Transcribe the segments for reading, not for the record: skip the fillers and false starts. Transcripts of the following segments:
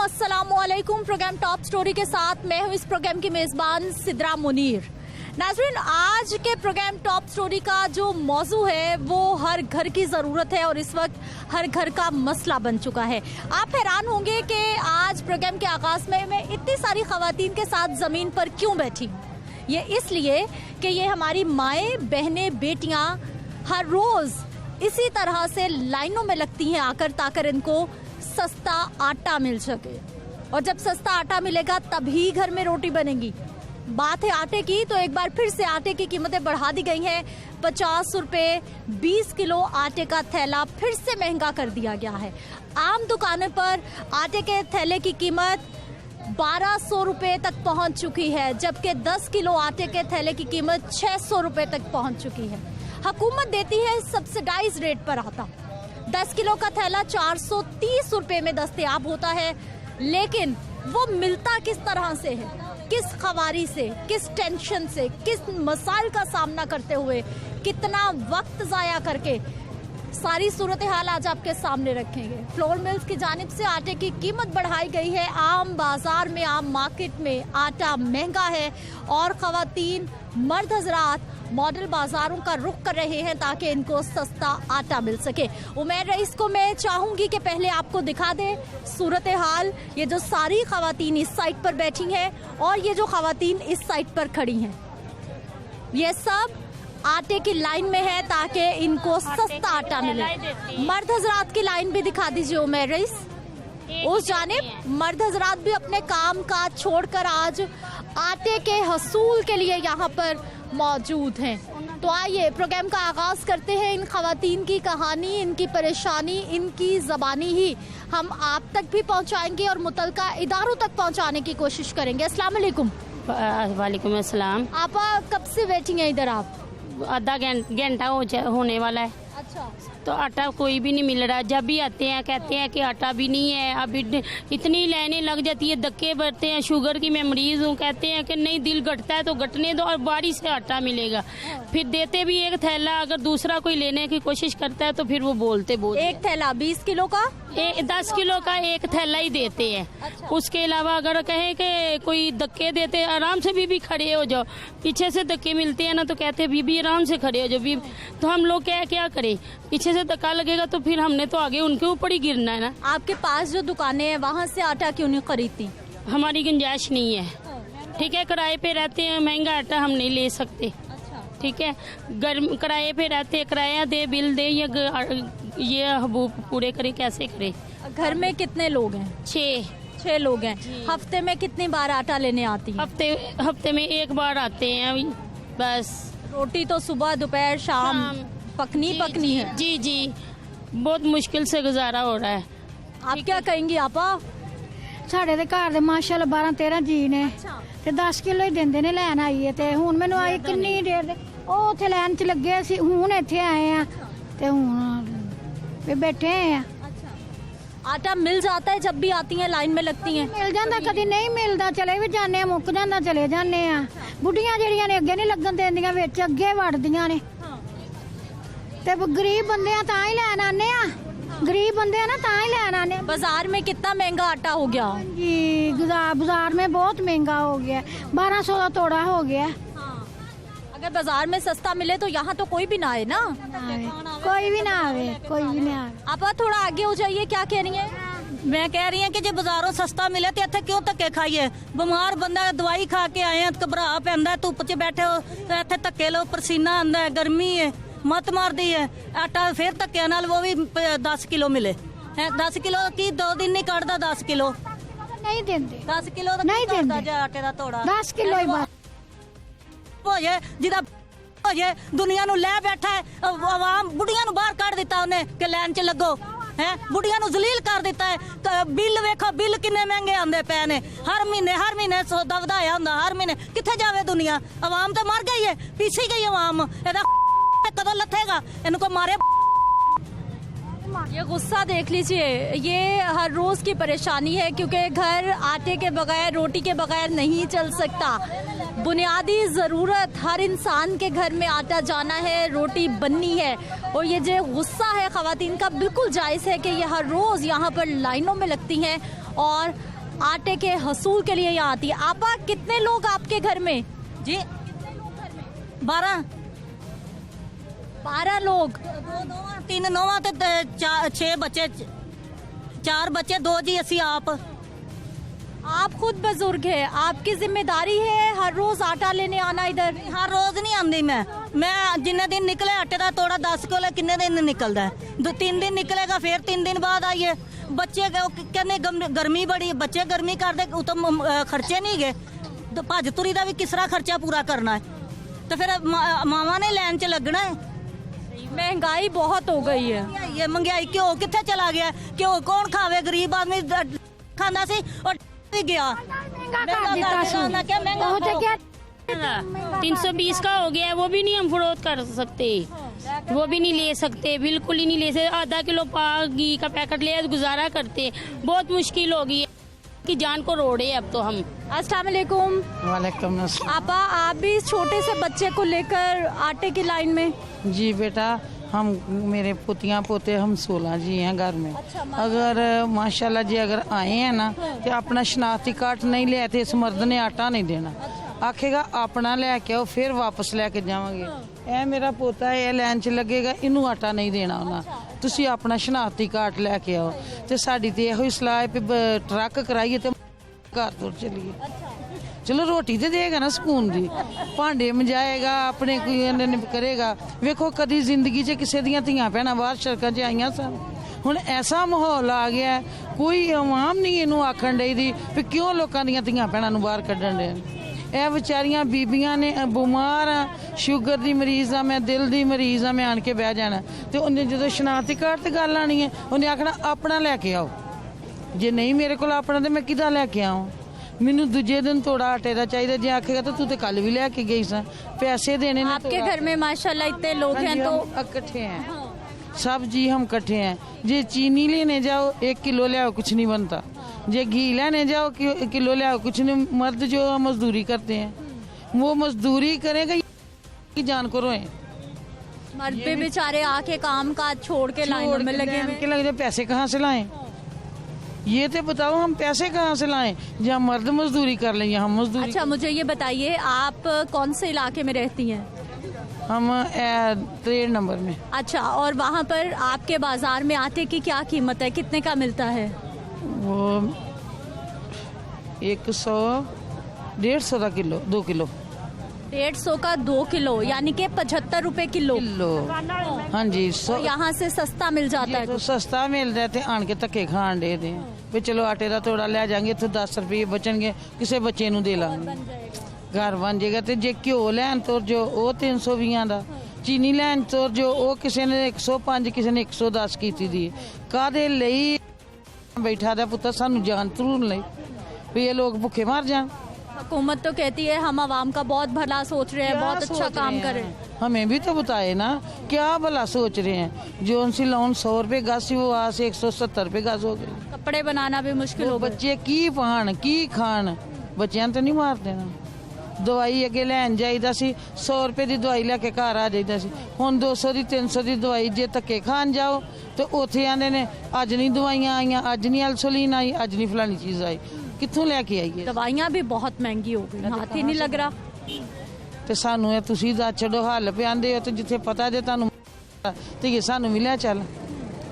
अस्सलामुअलैकुम। Programme top story के साथ मैं हूं इस प्रोग्राम की मेजबान सिद्रा मुनीर। नाज़रीन, आज के प्रोग्राम टॉप स्टोरी का जो मौजू है वो हर घर की ज़रूरत है और इस वक्त हर घर का मसला बन चुका है। आप हैरान होंगे कि आज प्रोग्राम के आगाज़ में मैं इतनी सारी ख़वातीन के साथ ज़मीन पर क्यों बैठी। ये इसलिए कि ये हमारी माएँ, बहनें, बेटियाँ हर रोज़ इसी तरह से लाइनों में लगती हैं आकर ताकर इनको सस्ता आटा मिल सके। और जब सस्ता आटा मिलेगा तभी घर में रोटी बनेगी। बात है आटे की, तो एक बार फिर से आटे की कीमतें बढ़ा दी गई हैं। 50 रुपये 20 किलो आटे का थैला फिर से महंगा कर दिया गया है। आम दुकानों पर आटे के थैले की कीमत 1200 रुपये तक पहुंच चुकी है, जबकि 10 किलो आटे के थैले की कीमत 600 रुपये तक पहुंच चुकी है। हुकूमत देती है सब्सिडाइज रेट पर आटा। 10 किलो का थैला 430 रुपये में दस्तयाब होता है, लेकिन वो मिलता किस तरह से है, किस खवारी से, किस टेंशन से, किस मसाइल का सामना करते हुए, कितना वक्त ज़ाया करके, सारी सूरत हाल आज आपके सामने रखेंगे। फ्लोर मिल्स की जानिब से आटे की कीमत बढ़ाई गई है। आम बाजार में, आम मार्केट में आटा महंगा है और ख़वातीन, मर्द हजरात मॉडल बाजारों का रुख कर रहे हैं ताकि इनको सस्ता आटा मिल सके। उमैर रईस को मैं चाहूंगी कि पहले आपको दिखा दे सूरत हाल। ये जो सारी ख़वातीन इस साइड पर बैठी हैं और ये जो ख़वातीन इस साइड पर खड़ी हैं, ये सब आटे की लाइन में है ताकि इनको सस्ता आटा मिले। मर्द हजरात की लाइन भी दिखा दीजिए उमैर रईस। उस जानिब मर्द हजरात भी अपने काम काज छोड़कर आज आटे के हसूल के लिए यहाँ पर मौजूद हैं। तो आइए प्रोग्राम का आगाज करते हैं। इन खवातीन की कहानी, इनकी परेशानी, इनकी ज़बानी ही हम आप तक भी पहुँचाएंगे और मुतल्लिका इदारों तक पहुँचाने की कोशिश करेंगे। अस्सलाम वालेकुम। वालेकुम अस्सलाम। आप कब से बैठी हैं इधर? आप आधा घंटा होने वाला है। अच्छा, तो आटा कोई भी नहीं मिल रहा। जब भी आते हैं कहते हैं कि आटा भी नहीं है। अब इतनी लाइनें लग जाती है, धक्के भरते हैं। शुगर की मैं मरीज हूँ, कहते हैं कि नहीं दिल घटता है तो घटने दो और बारी से आटा मिलेगा। फिर देते भी एक थैला, अगर दूसरा कोई लेने की कोशिश करता है तो फिर वो बोलते एक थैला 20 किलो का, 10 किलो का एक थैला ही देते हैं। अच्छा। उसके अलावा अगर कहे कि कोई धक्के देते, आराम से बीबी खड़े हो जाओ। पीछे से धक्के मिलते हैं ना तो कहते हैं बीबी आराम से खड़े हो जाओ बीबी। तो हम लोग क्या करें, पीछे से धक्का लगेगा तो फिर हमने तो आगे उनके ऊपर ही गिरना है ना। आपके पास जो दुकानें हैं वहाँ से आटा क्यों नहीं खरीदती? हमारी गुंजाइश नहीं है। ठीक है, किराए पे रहते हैं, महंगा आटा हम नहीं ले सकते। ठीक है, गर्म किराए पे रहते, किराया दे, बिल दे, ये पूरे करे, कैसे करे। घर में कितने लोग हैं? 6 लोग हैं। हफ्ते में कितनी बार आटा लेने आती हैं? हफ्ते में एक बार आते हैं बस। रोटी तो सुबह, दोपहर, शाम पकनी है। जी, बहुत मुश्किल से गुजारा हो रहा है। आप क्या कहेंगी आपा? ਸਾਡੇ ਦੇ ਘਰ ਦੇ ਮਾਸ਼ਾਅੱਲਾ 12-13 ਜੀ ਨੇ ਤੇ 10 ਕਿਲੋ ਹੀ ਦਿੰਦੇ ਨੇ। ਲੈਣ ਆਈਏ ਤੇ ਹੁਣ ਮੈਨੂੰ ਆਈ ਕਿੰਨੀ ਦੇਰ ਦੇ ਉਹ ਉੱਥੇ ਲਾਈਨ 'ਚ ਲੱਗੇ ਸੀ, ਹੁਣ ਇੱਥੇ ਆਏ ਆ ਤੇ ਹੁਣ ਵੀ ਬੈਠੇ ਆ। आटा मिल जाता है जब भी आती हैं, लाइन में लगती हैं? मिल जाता, कभी नहीं मिलता, चले भी जाने, मुक जाता, चले जाने। बुढ़ियां ਜਿਹੜੀਆਂ ਨੇ ਅੱਗੇ ਨਹੀਂ ਲੱਗਣ ਦਿੰਦੀਆਂ, ਵਿੱਚ ਅੱਗੇ ਵੜਦੀਆਂ ਨੇ ਤੇ गरीब बंदे आ ਤਾਂ ਹੀ ਲੈਣ ਆਨੇ ਆ। गरीब बंदे ना ता ही लेना आने। बाजार में कितना महंगा आटा हो गया जी? बाजार में बहुत महंगा हो गया, 1200 का तोड़ा हो गया। अगर बाजार में सस्ता मिले तो यहाँ तो कोई भी ना आए ना। कोई भी ना आवे, कोई भी ना आवे। आप थोड़ा आगे हो जाइए, क्या कह रही हैं? मैं कह रही हूँ कि जो बाजारों सस्ता मिले तो इतने क्यों धक्के खाइए। बीमार बंदा दवाई खा के आए हैं, घबरा पैंदा, धुप च बैठे हो तो इतने धक्के लो, पसीना आंदा है, गर्मी है, मत मारदी है। आटा फिर धक्के नाल वो भी 10 किलो मिले है। 10 किलो की 2 दिन नहीं कटदा। 10 किलो नहीं देंगे। 10 किलो नहीं देंगे आटे का तोड़ा। 10 किलो ही बात हो जाए जिदा हो जाए। दुनिया नु ले बैठा है, आवाम बुढ़िया नु बाहर काट दिता उन्हें कि लाइन च लगो है। बुढ़िया नु जलील कर दिता है। बिल वेखो, बिल किन्ने महंगे आंदे पे ने। हर महीने सौदा वधाया हुंदा। हर महीने किथे जावे दुनिया? आवाम तो मर गई है, पीछे गई आवाम। एदा कदों लथेगा? इनको मारे। ये गुस्सा देख लीजिए, ये हर रोज की परेशानी है क्योंकि घर आटे के बगैर, रोटी के बगैर नहीं चल सकता। बुनियादी ज़रूरत, हर इंसान के घर में आटा जाना है, रोटी बननी है। और ये जो गुस्सा है ख़वातीन का बिल्कुल जायज़ है कि ये हर रोज़ यहाँ पर लाइनों में लगती हैं और आटे के हसूल के लिए यहाँ आती है। आपा, कितने लोग आपके घर में? जी 12 लोग। 3 नौवां ते 6 बच्चे, 4 बच्चे, 2 जी असी आप। आप खुद बुजुर्ग है, आपकी जिम्मेदारी है हर रोज आटा लेने आना इधर? हर रोज नहीं आंदी मैं जिन्ने दिन निकले आटे का तोड़ा 10 किलो किन्ने दिन निकलता है? 2-3 दिन निकलेगा, फिर 3 दिन बाद आइए। बच्चे कहने गर्मी बड़ी, बच्चे गर्मी कर दे तो खर्चे नहीं गए, तो भज तुरी का भी किस तरह खर्चा पूरा करना है? तो फिर मावा ने लाइन च लगना है। महंगाई बहुत हो गई है। ये महंगाई घ्यो कितने चला गया? घ्यो कौन खावे? गरीब आदमी खांदा सी और भी गया। महंगा कर दिता सी। बहुत क्या 320 का हो गया है, वो भी नहीं हम फरोख्त कर सकते, वो भी नहीं ले सकते, बिल्कुल ही नहीं ले सकते। आधा किलो घी का पैकेट ले गुजारा करते, बहुत मुश्किल हो गई है कि जान को रोड़े अब तो हम। अस्सलाम वालेकुम। वालेकुम अस्सलाम। आपा, आप भी इस छोटे से बच्चे को लेकर आटे की लाइन में? जी बेटा, हम मेरे पोतियां पोते हम 16 जी हैं घर में। अगर माशाल्लाह जी अगर आए हैं ना तो अपना शनाख्ती कार्ड नहीं ले आते, इस मर्द ने आटा नहीं देना। आखेगा अपना लेके आओ, फिर वापस लेके जावांगे। ए मेरा पोता है, लाइन च लगेगा, इनू आटा नहीं देना उन्हें, तुसी अपना शनाख्ती कार्ड लेके आओ। तो साडी ते इहो सलाह है भी ट्रक कराइए तो घर तुर चलिए। चलो रोटी तो देगा ना सुकून दी, भांडे मजाएगा, अपने कोई करेगा। वेखो कदी जिंदगी च किसी दियां धीआं भैणां बाहर सड़कां च आईयां सन, हुण ऐसा माहौल आ गया है, कोई आवाम नहीं इनू आखण डई दी भी क्यों लोकां दियां धीआं भैणां नूं बाहर कड्ढण डे। ਇਹ ਵਿਚਾਰੀਆਂ ਬੀਬੀਆਂ ਨੇ ਬਿਮਾਰ ਆ, ਸ਼ੂਗਰ ਦੀ ਮਰੀਜ਼ ਆ, ਮੈਂ ਦਿਲ ਦੀ ਮਰੀਜ਼ ਆ, ਮੈਂ ਆਣ ਕੇ ਬਹਿ ਜਾਣਾ ਤੇ ਉਹਨੇ ਜਦੋਂ ਸ਼ਨਾਖਤੀ ਕਾਰਡ ਤੇ ਗੱਲ ਆਣੀ ਹੈ ਉਹਨੇ ਆਖਣਾ ਆਪਣਾ ਲੈ ਕੇ ਆਓ। ਜੇ ਨਹੀਂ ਮੇਰੇ ਕੋਲ ਆਪਣਾ ਤੇ ਮੈਂ ਕਿੱਦਾਂ ਲੈ ਕੇ ਆਵਾਂ? ਮੈਨੂੰ ਦੂਜੇ ਦਿਨ ਥੋੜਾ ਆਟੇ ਦਾ ਚਾਹੀਦਾ। ਜੇ ਆਖੇਗਾ ਤਾਂ ਤੂੰ ਤੇ ਕੱਲ ਵੀ ਲੈ ਕੇ ਗਈ ਸਾਂ, पैसे देने ने। आपके घर में माशाल्लाह इतने लोग हैं तो इकट्ठे हैं सब जी, हम इकट्ठे हैं। जे चीनी लेने जाओ 1 किलो ले आओ, कुछ नहीं बनता। जे घी लेने जाओ किलो ले आओ, कुछ नहीं। मर्द जो मजदूरी करते हैं वो मजदूरी करेगा कि जान को रोए। मर्द पे बेचारे आके काम काज छोड़ के लाइन में लगे हुए। लगे थे, पैसे कहाँ से लाएं? ये तो बताओ हम पैसे कहाँ से लाएं? जहाँ मर्द मजदूरी कर लें हम मजदूरी। अच्छा, मुझे ये बताइए आप कौन से इलाके में रहती हैं? हम 3 नंबर में। अच्छा, और वहाँ पर आपके बाजार में आटे की क्या कीमत है, कितने का मिलता है? वो 100-150 का किलो, 2 किलो। 150 का 2 किलो, यानी कि 75 रुपए किलो। हाँ जी। यहाँ से सस्ता मिल जाता है। तो सस्ता मिल रहा थे, आन के धक्के खान दे दे भी चलो आटे का थोड़ा ले जाएंगे, तो 10 रुपये बचनगे, किसी बच्चे नूं दे लांगे, घर बन जाएगा। तो जे घ्यो लैन तुर जो वो 320 का, चीनी लैन तुर जो वो किसी ने 105, किसी ने 110 की दी। कादे लई बैठा था पुत्र सानू जान तरूर लई भी ये लोग भुखे मर जान। हुकूमत तो कहती है हम आवाम का बहुत भला सोच रहे हैं, बहुत अच्छा काम कर रहे हैं। हमें भी तो बताए ना क्या भला सोच रहे हैं। जो उनसे लोन 100 रुपए गज वो आज से 170 रुपए गज हो गए। कपड़े बनाना भी मुश्किल हो गया। बच्चे की पान की खान, बच्चियां तो नहीं मार देना। दवाई अगे लैन जाईदा सी, 100 रुपए की दवाई लैके घर आ जाईदा सी। हुण 200 की 300 की दवाई जे धक्के खान जाओ तो उथे आंदे ने अज नहीं दवाइयां आईयां, अज नहीं इंसुलिन आई, अज नहीं फलानी चीज आई। कित्थों लैके आईए? दवाइयां भी बहुत महंगी हो गई, हाथ ही नहीं लग रहा। ते सानू ये तुसी दा छड़ो हल पे आंदे हो, ते जिथे पता जे तुहानू ते ये सानू मिलिया चल,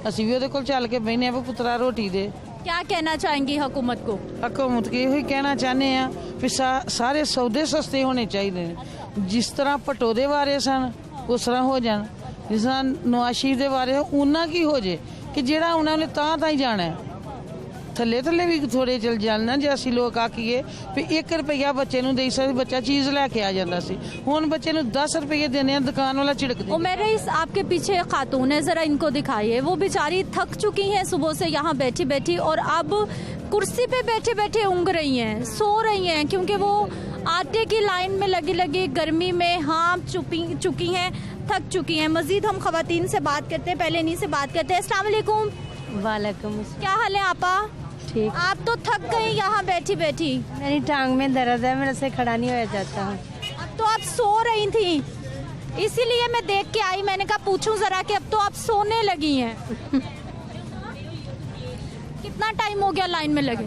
असी भी ओदे कोल चल के बहने भी पुत्रा रोटी दे। क्या कहना चाहेंगी हुकूमत को? हुकूमत को यही कहना चाहते हैं कि सारे सौदे सस्ते होने चाहिए। जिस तरह पटोदे बारे सन उस तरह हो जान, जिस तरह नवाज शरीफ के बारे उन्ना की हो जाए कि जेड़ा उन्होंने ताई जाना है। थले थले भी थोड़े चल जाना जे असी लोग आखिए भी 1 रुपया बच्चे नूं दे सकते, बच्चा चीज़ लैके आ जाता सी। हुण बच्चे नूं 10 रुपये देने दुकान वाला छिड़क दे। उमर रईस, आपके पीछे खातून है, जरा इनको दिखाइए। वो बेचारी थक चुकी हैं सुबह से यहाँ बैठी बैठी, और अब कुर्सी पे बैठे बैठे ऊँग रही हैं, सो रही हैं, क्योंकि वो आटे की लाइन में लगी लगी गर्मी में हाँप चुकी हैं, थक चुकी हैं। मजीद हम खवातीन से बात करते हैं, पहले इन्हीं से बात करते हैं। अस्सलाम वालेकुम। वालेकुम। क्या हाल है आपा? ठीक। आप तो थक गई यहाँ बैठी बैठी। मेरी टांग में दर्द है, मेरे से खड़ा नहीं हो जाता हूँ। अब तो आप सो रही थी, इसीलिए मैं देख के आई, मैंने कहा पूछूं जरा कि अब तो आप सोने लगी हैं। कितना टाइम हो गया लाइन में लगे?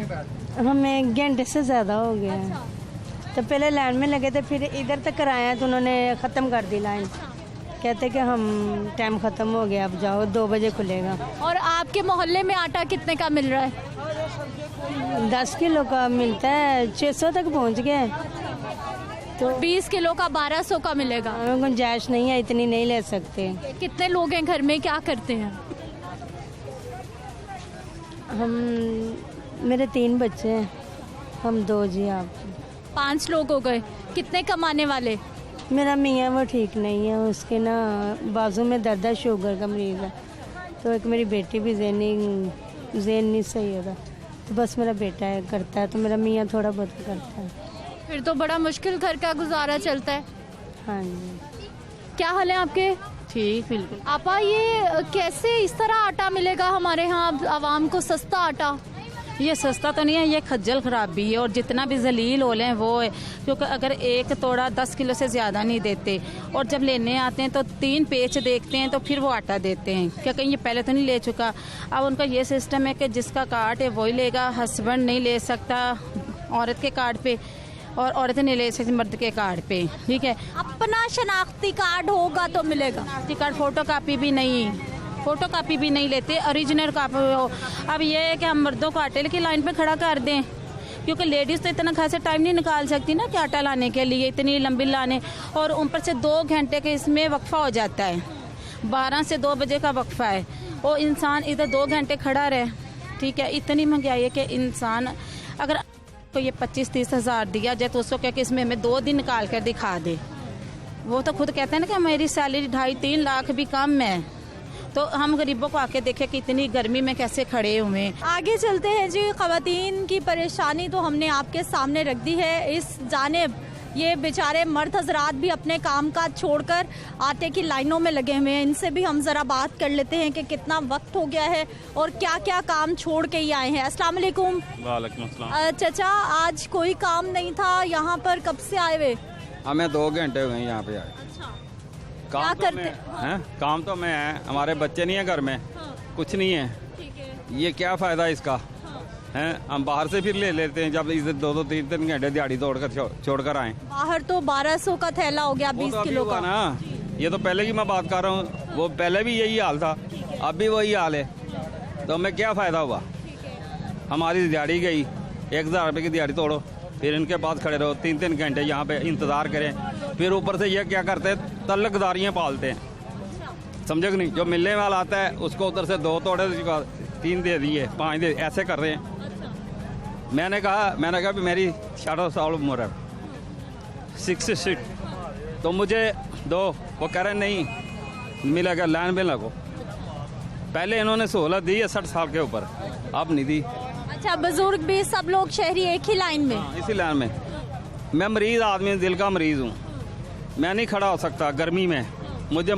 हमें घंटे से ज़्यादा हो गया है। तो पहले लाइन में लगे थे, फिर इधर तक कराया तो उन्होंने ख़त्म कर दी लाइन। कहते कि हम टाइम ख़त्म हो गया, अब जाओ 2 बजे खुलेगा। और आपके मोहल्ले में आटा कितने का मिल रहा है? 10 किलो का मिलता है, 600 तक पहुंच गए। तो 20 किलो का 1200 का मिलेगा। हमें गुंजाइश नहीं है, इतनी नहीं ले सकते। कितने लोग हैं घर में, क्या करते हैं? हम मेरे 3 बच्चे हैं, हम 2 जी। आप 5 लोग हो गए। कितने कमाने वाले? मेरा मियाँ वो ठीक नहीं है, उसके ना बाजू में दर्द है, शुगर का मरीज़ है। तो एक मेरी बेटी भी ज़हन नहीं सही होता, तो बस मेरा बेटा है करता है, तो मेरा मियाँ थोड़ा बहुत करता है। फिर तो बड़ा मुश्किल घर का गुजारा चलता है। हाँ जी। क्या हाल है आपके? ठीक, बिल्कुल। आपा, ये कैसे इस तरह आटा मिलेगा हमारे यहाँ आवाम को, सस्ता आटा? ये सस्ता तो नहीं है, ये खज्जल खराबी है, और जितना भी जलील हो लें वो है, क्योंकि अगर एक तोड़ा 10 किलो से ज़्यादा नहीं देते, और जब लेने आते हैं तो 3 पेच देखते हैं तो फिर वो आटा देते हैं। क्या कहीं ये पहले तो नहीं ले चुका? अब उनका ये सिस्टम है कि जिसका कार्ड है वही लेगा, हस्बैंड नहीं ले सकता औरत के कार्ड पे, और औरतें नहीं ले सकती मर्द के कार्ड पे। ठीक है, अपना शनाख्ती कार्ड होगा तो मिलेगा। शनाख्ती कार्ड फोटो कापी भी नहीं, फोटो कापी भी नहीं लेते, ओरिजिनल कापी हो। अब ये है कि हम मर्दों को आटे की लाइन पे खड़ा कर दें, क्योंकि लेडीज़ तो इतना खासा टाइम नहीं निकाल सकती ना कि आटा लाने के लिए, इतनी लंबी लाने, और ऊपर से 2 घंटे के इसमें वक्फा हो जाता है। 12 से 2 बजे का वक्फा है, वो इंसान इधर 2 घंटे खड़ा रहे। ठीक है, इतनी महंगाई है कि इंसान अगर तो ये 25-30 हज़ार दिया जाए तो उसको क्या कि इसमें हमें 2 दिन निकाल कर दिखा दे। वो तो खुद कहते हैं ना कि मेरी सैलरी 2.5-3 लाख भी कम है, तो हम गरीबों को आके देखें कि इतनी गर्मी में कैसे खड़े हुए हैं। आगे चलते हैं जी। ख़वातीन की परेशानी तो हमने आपके सामने रख दी है। इस जानिब ये बेचारे मर्द हजरात भी अपने काम काज छोड़कर आटे की लाइनों में लगे हुए हैं। इनसे भी हम ज़रा बात कर लेते हैं कि कितना वक्त हो गया है और क्या क्या काम छोड़ के ही आए हैं। अस्सलाम वालेकुम। वालेकुम अस्सलाम। चाचा, आज कोई काम नहीं था यहाँ पर, कब से आए हुए? हमें 2 घंटे हो गए यहाँ पे आए। क्या तो करते हैं? काम तो मैं है, हमारे बच्चे नहीं है घर में। कुछ नहीं है। ये क्या फ़ायदा इसका हैं? हम बाहर से फिर ले लेते हैं, जब इधर 2-3 घंटे दिहाड़ी तोड़कर छोड़कर आए। बाहर तो 1200 का थैला हो गया, 20 किलो का ना। ये तो पहले की मैं बात कर रहा हूँ, वो पहले भी यही हाल था, अब भी वही हाल है, तो हमें क्या फ़ायदा हुआ? हमारी दिहाड़ी गई, 1000 रुपये की दिहाड़ी तोड़ो, फिर इनके पास खड़े रहो 3-3 घंटे यहाँ पे इंतज़ार करें, फिर ऊपर से ये क्या करते हैं, तल्लकदारियाँ पालते हैं। समझे कि नहीं? जो मिलने वाला आता है उसको उधर से 2 तोड़े, 3 दे दिए, 5 दे, ऐसे कर रहे हैं। मैंने कहा भी मेरी 60 साल उम्र है, 66, तो मुझे दो। वो कह रहे नहीं मिलेगा, लाइन में लगो। पहले इन्होंने सहूलत दी है 60 साल के ऊपर, अब नहीं दी। अच्छा, बुजुर्ग भी सब लोग शहरी एक ही लाइन में? इसी लाइन में। मैं मरीज आदमी, दिल का मरीज हूँ, मैं नहीं खड़ा हो सकता गर्मी में, मुझे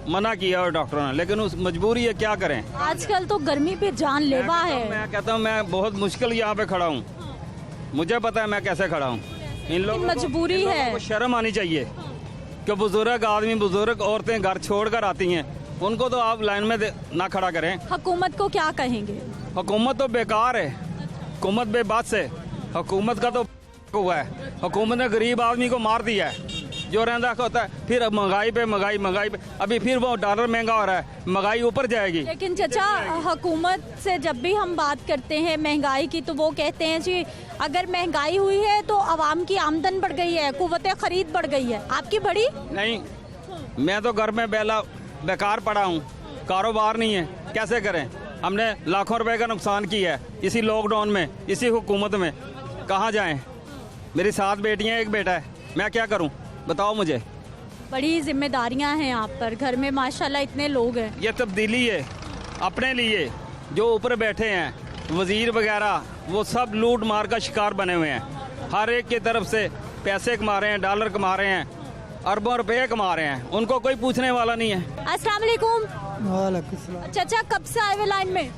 मना किया और डॉक्टरों ने, लेकिन उस मजबूरी है, क्या करें। आजकल तो गर्मी पे जानलेवा है। मैं कहता हूँ मैं बहुत मुश्किल यहाँ पे खड़ा हूँ, मुझे पता है मैं कैसे खड़ा हूँ। इन लोगों मजबूरी है, को शर्म आनी चाहिए कि बुजुर्ग आदमी, बुजुर्ग औरतें घर छोड़कर आती हैं, उनको तो आप लाइन में ना खड़ा करें। हुकूमत को क्या कहेंगे? हुकूमत तो बेकार है, हुकूमत बेबस है, हुकूमत का तो हुआ है। हुकूमत ने गरीब आदमी को मार दिया है, जो रहता होता है। फिर महंगाई पे महंगाई पे, अभी फिर वो डॉलर महंगा हो रहा है, महंगाई ऊपर जाएगी। लेकिन चाचा, हुकूमत से जब भी हम बात करते हैं महंगाई की, तो वो कहते हैं जी अगर महंगाई हुई है तो आवाम की आमदन बढ़ गई है, कुव्वते खरीद बढ़ गई है। आपकी बढ़ी नहीं? मैं तो घर में बेकार पड़ा हूँ, कारोबार नहीं है, कैसे करें? हमने लाखों रुपए का नुकसान किया है इसी लॉकडाउन में, इसी हुकूमत में। कहाँ जाएं? मेरी 7 बेटियां, 1 बेटा है, मैं क्या करूं? बताओ मुझे। बड़ी जिम्मेदारियां हैं आप पर, घर में माशाल्लाह इतने लोग हैं। ये तब्दीली है अपने लिए, जो ऊपर बैठे हैं वजीर वगैरह, वो सब लूट मार का शिकार बने हुए हैं। हर एक की तरफ से पैसे कमा रहे हैं, डॉलर कमा रहे हैं, अरबों रुपये कमा रहे हैं, उनको कोई पूछने वाला नहीं है। अस्सलाम वालेकुम। वालेकुम। चाचा, कब से आए हुए लाइन में?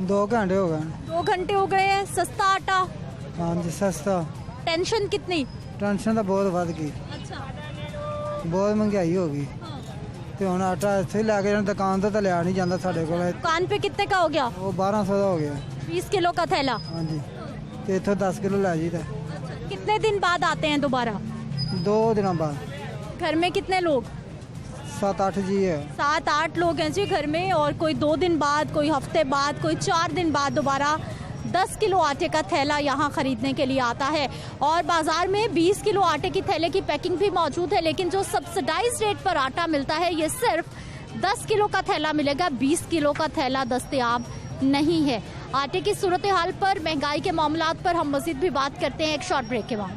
2 घंटे हो गए। 2 घंटे हो गए हैं। सस्ता आटा? हाँ जी, सस्ता। टेंशन कितनी? टेंशन तो बहुत बढ़ गई, बहुत महंगाई हो गई। ਤੇ ਹੁਣ ਆਟਾ ਇੱਥੇ ਲੈ ਕੇ ਜਾਣ, ਦੁਕਾਨ ਤੋਂ ਤਾਂ ਲਿਆ ਨਹੀਂ ਜਾਂਦਾ ਸਾਡੇ ਕੋਲ। दुकान पे कितने का हो गया? ਉਹ 1200 ਦਾ ਹੋ ਗਿਆ। 20 किलो का थैला। हाँ जी। ਤੇ ਇੱਥੋਂ 10 ਕਿਲੋ ਲੈ ਜੀਦਾ। कितने दिन बाद आते हैं दोबारा? 2 ਦਿਨਾਂ ਬਾਅਦ। घर में कितने लोग? 7-8 जी है। 7-8 लोग हैं जी घर में, और कोई 2 दिन बाद, कोई हफ्ते बाद, कोई 4 दिन बाद दोबारा 10 किलो आटे का थैला यहाँ खरीदने के लिए आता है। और बाजार में 20 किलो आटे की थैले की पैकिंग भी मौजूद है, लेकिन जो सब्सिडाइज रेट पर आटा मिलता है ये सिर्फ 10 किलो का थैला मिलेगा, 20 किलो का थैला दस्तयाब नहीं है। आटे की सूरत हाल पर, महंगाई के मामलात पर हम मजीद भी बात करते हैं एक शॉर्ट ब्रेक के बाद।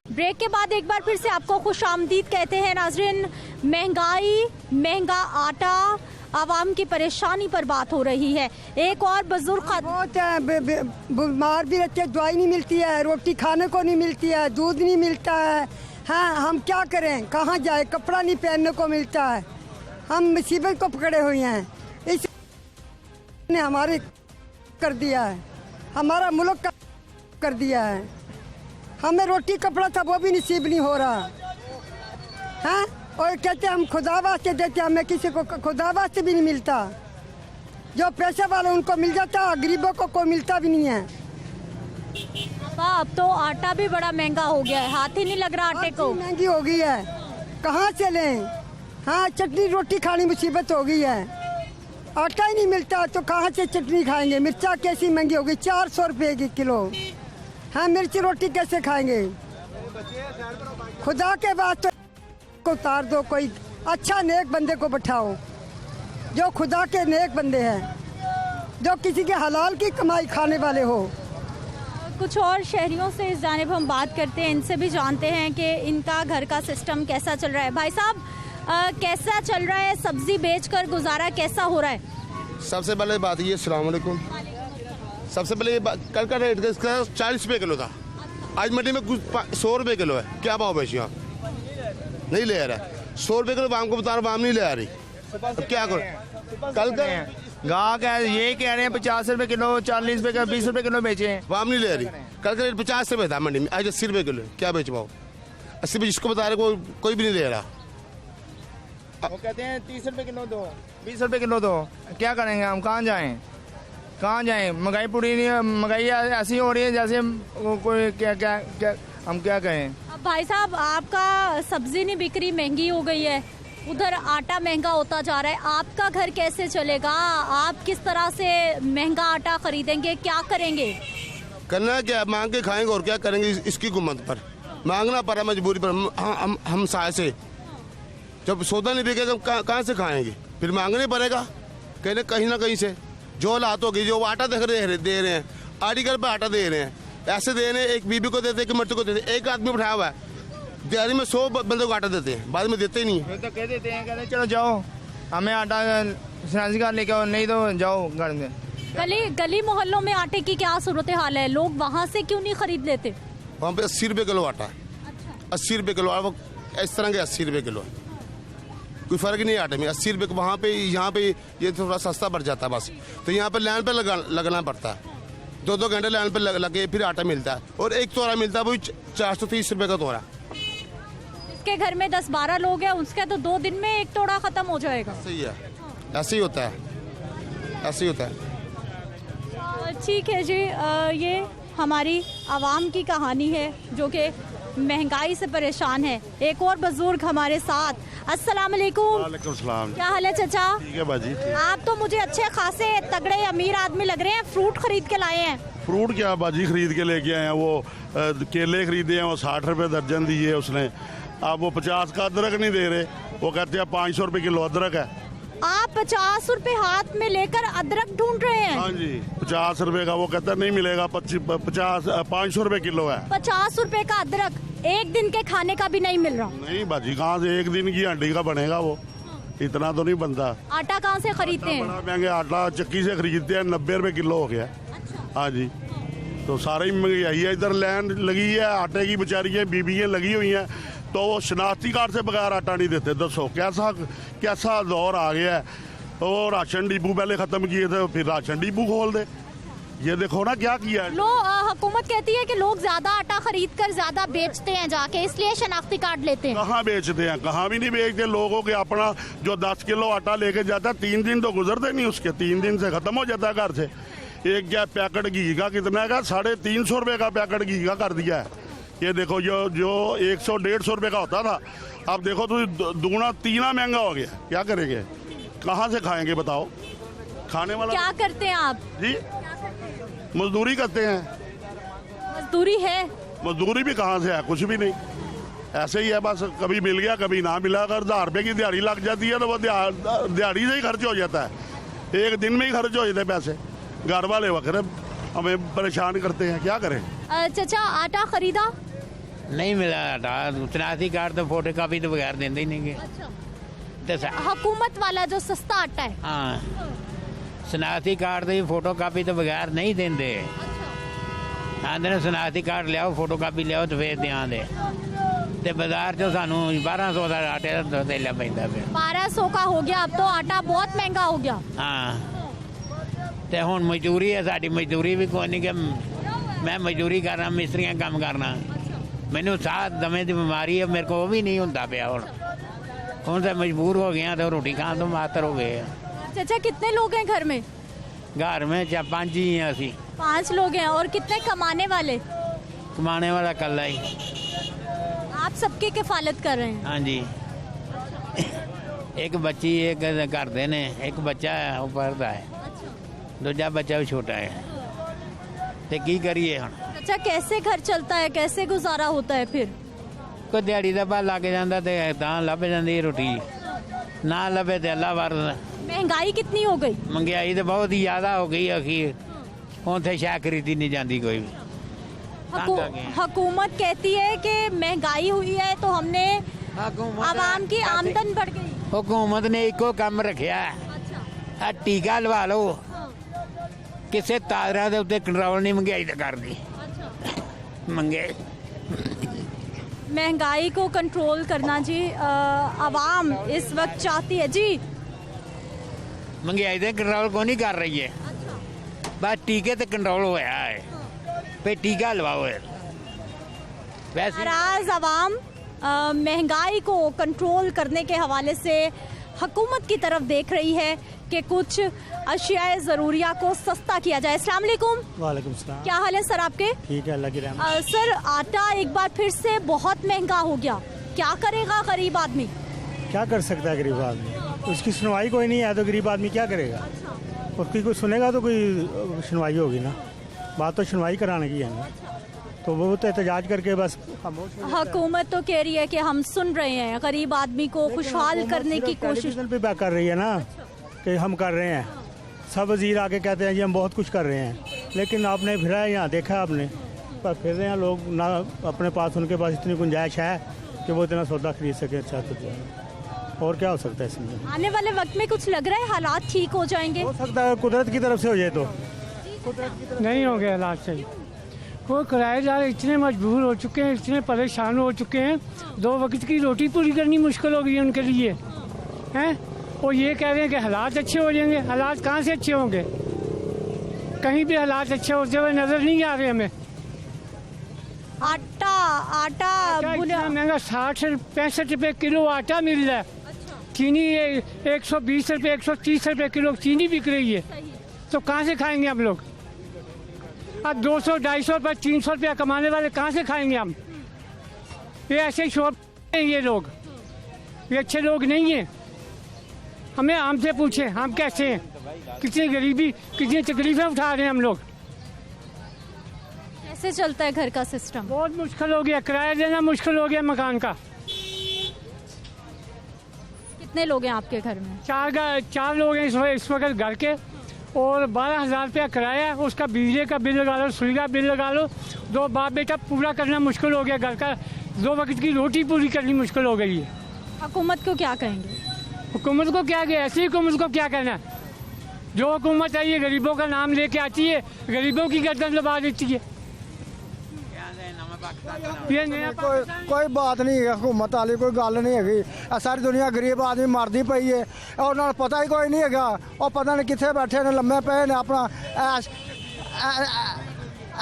ब्रेक के बाद एक बार फिर से आपको खुशामदीद कहते हैं नाजरीन। महंगाई, महंगा आटा, आवाम की परेशानी पर बात हो रही है। एक और बुजुर्ग बहुत है, बीमार भी रहते हैं, दवाई नहीं मिलती है, रोटी खाने को नहीं मिलती है, दूध नहीं मिलता है। हाँ, हम क्या करें, कहाँ जाए, कपड़ा नहीं पहनने को मिलता है। हम मुसीबत को पकड़े हुए हैं, इसने हमारे कर दिया है, हमारा मुल्क कर दिया है। हमें रोटी कपड़ा था वो भी नसीब नहीं हो रहा। हाँ, और कहते हम खुदा वास्ते देते, हमें किसी को खुदा वास्ते भी नहीं मिलता। जो पैसे वाले उनको मिल जाता, गरीबों को कोई मिलता भी नहीं है। अब तो आटा भी बड़ा महंगा हो गया है, हाथ ही नहीं लग रहा आटे को। महंगी हो गई है, कहाँ से लें। हाँ, चटनी रोटी खानी मुसीबत हो गई है, आटा ही नहीं मिलता तो कहाँ से चटनी खाएंगे। मिर्चा कैसी महंगी हो गई, 400 रुपये की किलो। हाँ, मिर्ची रोटी कैसे खाएंगे। खुदा के वास्ते को उतार दो, कोई अच्छा नेक बंदे को बैठाओ जो खुदा के नेक बंदे हैं, जो किसी के हलाल की कमाई खाने वाले हो। कुछ और शहरियों से इस जानिब हम बात करते हैं, इनसे भी जानते हैं कि इनका घर का सिस्टम कैसा चल रहा है। भाई साहब, कैसा चल रहा है, सब्जी बेचकर गुजारा कैसा हो रहा है? सबसे पहले बात ये, अस्सलाम वालेकुम। सबसे पहले कल का रेट 40 रुपये किलो था, आज मंडी में 100 रुपये किलो है। क्या भाव बेची आप? नहीं ले आ रहा है। 100 रुपये किलो वाम को बता रहा, वाम नहीं ले आ रही। अब क्या करो? कल का गाँव का ये कह रहे हैं 50 रुपये किलो, 40 रुपये, 20 रुपये किलो बेचे हैं, वाम नहीं ले आ रही। कल का रेट 50 रुपये था मंडी में, आज 80 रुपये किलो। क्या बेच पाओ? 80 रुपये जिसको बता रहे कोई भी नहीं ले रहा। वो कहते हैं 30 रुपये किलो दो, 20 रुपये किलो दो। क्या करेंगे हम, कहाँ जाएं, कहाँ जाएं? महंगाई पूरी नहीं, महंगाई ऐसी हो रही है जैसे कोई क्या हम क्या कहें। अब भाई साहब, आपका सब्जी नहीं बिक रही, महंगी हो गई है, उधर आटा महंगा होता जा रहा है, आपका घर कैसे चलेगा? आप किस तरह से महंगा आटा खरीदेंगे, क्या करेंगे? करना क्या, मांग के खाएंगे और क्या करेंगे। इसकी गुमत पर मांगना पड़ा, मजबूरी पर। हम साय से जब सौदा नहीं बिकेगा कहाँ से खाएंगे, फिर मांगने पड़ेगा कहीं ना कहीं से। जो हालात होगी, जो आटा दे रहे हैं, आर्टिकल पर आटा दे रहे हैं, ऐसे दे रहे हैं, एक बीबी को देते, एक मर्द को देते। एक आदमी बैठाया हुआ है, दिहाड़ी में 100 बंदे को आटा देते हैं, बाद में देते ही नहीं। तो कह देते हैं, कहते चलो जाओ हमें आटा का लेके आओ, नहीं तो जाओ घर में। गली मोहल्लों में आटे की क्या सूरत हाल है, लोग वहाँ से क्यों नहीं खरीद लेते? वहाँ पे 80 रुपये किलो आटा है। 80 रुपये किलो, वो इस तरह के 80 रुपये किलो है, कोई फर्क नहीं आटे में। 80 रुपये वहाँ पे, यहाँ पे ये थोड़ा सस्ता पड़ जाता है बस। तो यहाँ पे लाइन पे लगना पड़ता है, 2-2 घंटे लाइन पे लगे फिर आटा मिलता है। और एक तोड़ा मिलता है, वही 430 रुपये का तोड़ा। इसके घर में 10-12 लोग हैं, उसके तो 2 दिन में एक तोड़ा खत्म हो जाएगा। सही है, ऐसे ही होता है, ऐसे ही होता है। ठीक है जी, ये हमारी आवाम की कहानी है जो कि महंगाई से परेशान है। एक और बुजुर्ग हमारे साथ। अस्सलाम वालेकुम। वालेकुम सलाम। क्या हाल है चाचा? ठीक है बाजी। आप तो मुझे अच्छे खासे तगड़े अमीर आदमी लग रहे हैं, फ्रूट खरीद के लाए हैं। फ्रूट क्या बाजी खरीद के लेके आए हैं, वो केले खरीदे हैं, वो 60 रुपये दर्जन दिए उसने। अब वो 50 का अदरक नहीं दे रहे, वो कहते हैं 500 रुपये किलो अदरक है। आप 50 रुपए हाथ में लेकर अदरक ढूंढ रहे हैं? हाँ जी, 50 रुपए का। वो कहता नहीं मिलेगा, 500 रुपए किलो है। 50 रुपए का अदरक एक दिन के खाने का भी नहीं मिल रहा? नहीं बाजी, कहाँ से एक दिन की हंडी का बनेगा वो, इतना तो नहीं बनता। आटा कहाँ से खरीदते हैं? बड़ा महंगे आटा चक्की से खरीदते हैं, 90 रुपए किलो हो गया। हाँ जी, तो सारी महंगाई है। इधर लाइन लगी है आटे की, बेचारी बीबियाँ लगी हुई हैं, तो वो शनाख्ती कार्ड से बगैर आटा नहीं देते। दसो कैसा दौर आ गया है। वो राशन डिपो पहले ख़त्म किए थे, फिर राशन डिपो खोल दे। ये देखो ना क्या किया है। हुकूमत कहती है कि लोग ज्यादा आटा खरीद कर ज्यादा बेचते हैं जाके, इसलिए शनाख्ती कार्ड लेते हैं। कहाँ बेचते हैं, कहाँ भी नहीं बेचते। लोगों के अपना जो 10 किलो आटा लेके जाता है 3 दिन तो गुजरते नहीं उसके, 3 दिन से खत्म हो जाता है घर से। एक क्या पैकेट घी का कितना का 350 रुपए का पैकेट घी का कर दिया है। ये देखो जो 100-150 रुपए का होता था, अब देखो तो दुगना 3 महंगा हो गया। क्या करेंगे, कहाँ से खाएंगे बताओ। खाने वाला क्या करते हैं आप जी? मजदूरी करते हैं। मजदूरी है? मजदूरी भी कहाँ से है, कुछ भी नहीं, ऐसे ही है बस। कभी मिल गया कभी ना मिला। अगर 1000 रुपये की दिहाड़ी लग जाती है तो वो दिहाड़ी से ही खर्च हो जाता है, एक दिन में ही खर्च हो जाते हैं पैसे। घर वाले वगैरह हमें परेशान करते हैं, क्या करें। चाचा आटा खरीदा? नहीं मिला आटा। शनाख्ती कार्ड तो फोटो कापी तो बगैर देते ही नहीं। हुकूमत वाला जो सस्ता आटा है, हाँ, शनाख्ती कार्ड की फोटो कापी तो बगैर नहीं देंगे। आंदे ने शनाख्ती कार्ड लियाओ, फोटो कापी लियाओ तो फिर देंगे। ते बाजार चो सानू 1200 का आटे का देना पैंदा पिया। 1200 का हो गया अब तो आटा, बहुत महंगा हो गया। हाँ, ते हुण मजदूरी है साडी, मजदूरी भी कोई नहीं कि मैं मजदूरी करना, मिस्त्रियां काम करना। मैनू साह दमे की बीमारी है, मेरे को वो भी नहीं होता पिया। हुण तो मजबूर हो गया तो रोटी खाने तो मातर हो गए। चाचा कितने लोग हैं घर में? घर में 5 ही हैं असी। 5 लोग हैं। और कितने कमाने वाले? कमाने वाला कल्ला ही। आप सबकी किफालत कर रहे हैं? हाँ जी। एक बच्ची एक घर दे ने, एक बच्चा है वो पढ़ता है, दूजा बच्चा भी छोटा है। तो की करिए हम। अच्छा, कैसे घर चलता है, कैसे गुजारा होता है फिर? कोई दिहाड़ी का भाव लग जाता तो लभ जाती रोटी, ना लभे तो अल्लाह वार। महंगाई कितनी हो गई? महंगाई तो बहुत ही ज्यादा हो गई। अखीर उन्हें शायद खरीदी नहीं जाती कोई भी। हुकूमत कहती है कि महंगाई हुई है तो हमने आवाम की आमदन बढ़ गई। हुकूमत ने एको काम रखा है, टीका लवा लो, किसी तारा के उत्ते कंट्रोल नहीं महंगाई का कर दी। महंगाई को कंट्रोल करना जी आवाम इस वक्त चाहती है जी। महंगाई से कंट्रोल को नहीं कर रही है, बस टीके से कंट्रोल होया है। पे टीका लवाओ। नाराज आवाम महंगाई को कंट्रोल करने के हवाले से हुकूमत की तरफ देख रही है कि कुछ अशियाए ज़रूरिया को सस्ता किया जाए। अस्सलाम वालेकुम। वालेकुम सलाम। क्या हाल है सर आपके? ठीक है, अल्लाह की रहमत। सर आटा एक बार फिर से बहुत महंगा हो गया, क्या करेगा गरीब आदमी? क्या कर सकता है गरीब आदमी? उसकी सुनवाई कोई नहीं है तो गरीब आदमी क्या करेगा? उसकी कोई सुनेगा तो कोई सुनवाई होगी ना। बात तो सुनवाई कराने की है ना, तो वो तो एहतजाज करके बस खामोश। हुकूमत तो कह रही है कि हम सुन रहे हैं, गरीब आदमी को खुशहाल करने की कोशिश पे कर रही है ना कि हम कर रहे हैं। सब वजीर आके कहते हैं जी हम बहुत कुछ कर रहे हैं, लेकिन आपने फिरा है यहाँ देखा आपने, पर फिर रहे हैं लोग ना, अपने पास उनके पास इतनी गुंजाइश है कि वो इतना सौदा खरीद सके। अच्छा तो और क्या हो सकता है इसमें? आने वाले वक्त में कुछ लग रहा है हालात ठीक हो जाएंगे? हो सकता है कुदरत की तरफ से हो जाए तो। नहीं हो गया हालात सही। कोई किराएदार इतने मजबूर हो चुके हैं, इतने परेशान हो चुके हैं, 2 वक्त की रोटी पूरी करनी मुश्किल हो गई है उनके लिए हैं। वो ये कह रहे हैं कि हालात अच्छे हो जाएंगे। हालात कहाँ से अच्छे होंगे? कहीं भी हालात अच्छे होते हुए नजर नहीं आ रहे हमें। आटा महंगा 60 से 65 रुपये किलो आटा मिल रहा है। चीनी 120 रुपये 130 रुपये किलो चीनी बिक रही है, तो कहाँ से खाएंगे हम लोग? अब 200-250 रुपये 300 रुपया कमाने वाले कहाँ से खाएंगे हम? ये ऐसे शोर हैं ये लोग, ये अच्छे लोग नहीं हैं। हमें हमसे पूछे हम कैसे हैं, कितनी गरीबी कितनी तकलीफें उठा रहे हैं हम लोग। कैसे चलता है घर का सिस्टम? बहुत मुश्किल हो गया, किराया देना मुश्किल हो गया मकान का। कितने लोग हैं आपके घर में? 4 लोग हैं इस वक्त घर के, और 12,000 रुपया किराया है। उसका बिजली का बिल लगा लो, सुई का बिल लगा लो, 2 बाप बेटा पूरा करना मुश्किल हो गया। घर का 2 वक्त की रोटी पूरी करनी मुश्किल हो गई है। हुकूमत को क्या कहेंगे? हुकूमत को क्या कहे? ऐसी हुकूमत को क्या कहना? जो हुकूमत है ये गरीबों का नाम लेके आती है, गरीबों की गर्दन दबा देती है। कोई बात नहीं है, हुकूमत वाली कोई गल नहीं है। सारी दुनिया गरीब आदमी मरदी पई है और उन्होंने पता ही कोई नहीं है। और पता नहीं कितने बैठे ने, लम्बे पे ने, अपना